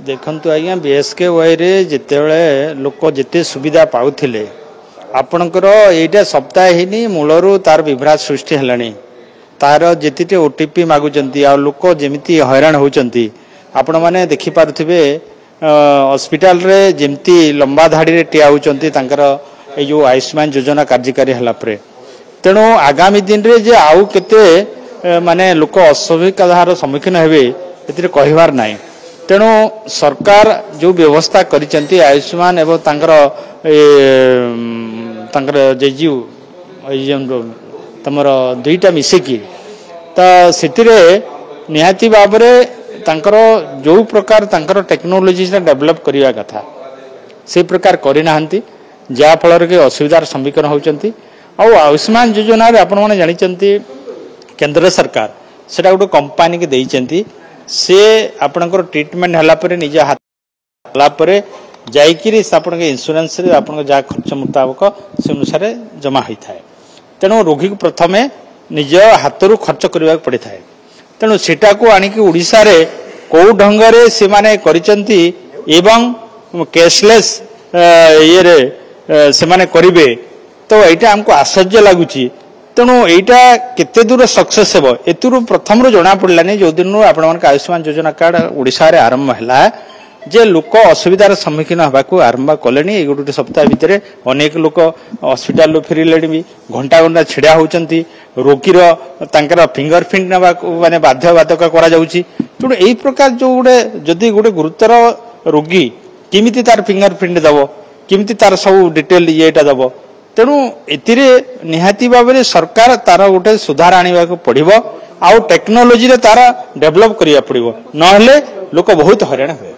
देखंतु आज्ञा BSK Y रे जितेबले लोक जिते सुविधा पाउथिले आपणकर एटा सप्ताह हिनी मूलरू तार विभ्राट सृष्टि हेलानी तार जेतिटे ओटीपी मागुचंती आ लोक जेमिति हैरान होचंती आपण माने देखि पारुथिबे हॉस्पिटल रे जेमिति लंबा धाड़ी रे टिया होचंती तांकर ए जो आयुष्मान योजना कार्यकारी हला परे तेणु आगामी दिन रे जे आउ केते माने लोक असुविधार सम्मुखीन हेबे एतिरे कहिवार नाही तेणु सरकार जो व्यवस्था करिसेंती आयुष्मान एवं तांकर जेजू तमर दुईटा मिसेकी तो सिथिरे निहाती बाबरे तांकर जो प्रकार तांकर टेक्नोलोजी से डेवलप करिया कथा से प्रकार करि नाहंती जा फल के असुविधार सम्मुखीन होचंती आ आयुष्मान योजना रे आपण माने जानिचंती केंद्र सरकार सेटा गोटे कंपनी के देइचंती से आपनकर ट्रीटमेंट हला परे निज हाथ हला परे जाइकिरी आपन के इंश्योरेंस रे आपन जा खर्च मुताबिक से अनुसार जमा होई थाए तेणु रोगी को प्रथमे निज हाथरू खर्च करबा पड़े थाए तेणु सेटा को आनी कि ओडिसा रे को ढंग रे से माने करिसंती एवं कैशलेस ये रे से माने करिवे तो एटा हमको आश्चर्य लागुची तेणु एटा केते दूर सक्सेस हेबो एतुरु प्रथम रो जणा पड़लानी जो दिन आपण मन आयुष्मान योजना कार्ड ओडिसा रे आरंभ हला जे लोक असुविधार सम्मुखीन हबाकू आरंभ कलेनी ए गोटे सप्ताह भितर अनेक लोक हॉस्पिटल फेरिले भी घंटा घंटा छिड़ा होचंती रोगीर तांकर फिंगरप्रिंट नबा माने बाध्यबाधक करा जाउची तेणु एई प्रकार जो गोटे जदि गोटे गुरुतर रोगी किमिति तार फिंगरप्रिंट दबो किमिति तार सब डिटेल येटा दबो तेणु एतिरे निहाती भाव सरकार तार गोटे सुधार आने पड़ो आउ टेक्नोलोजी रे तार डेवलप करिया पड़ो नहले लोक बहुत हैरान हुए।